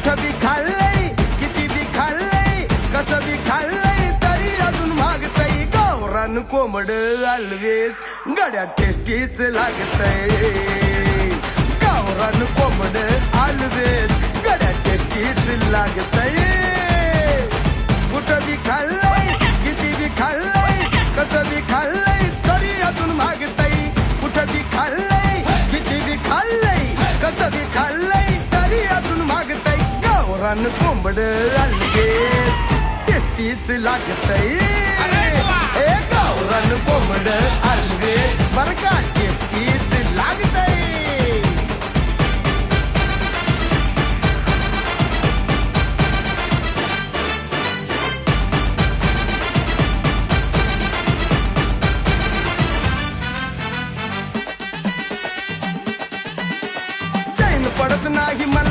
कुठं बी खाल्लंय किती बी खाल्लंय कसं बी खाल्लंय तरी अजून मागतय गावरान कोंबड ऑलवेज गड्या टेस्टीच लागतय गावरान कोंबड ऑलवेज गड्या टेस्टीच लागतय कुठं बी खाल्लंय किती बी खाल्लंय कसं बी खाल्लंय तरी अजून मागतय कुठं बी खाल्लंय किती बी खाल्लंय कसं बी खाल्लंय तरी अजून मागतय गावरान कोंबड ऑलवेज टेस्टीच लागतय ए गावरान कोंबड ऑलवेज बरं का टेस्टीच लागतय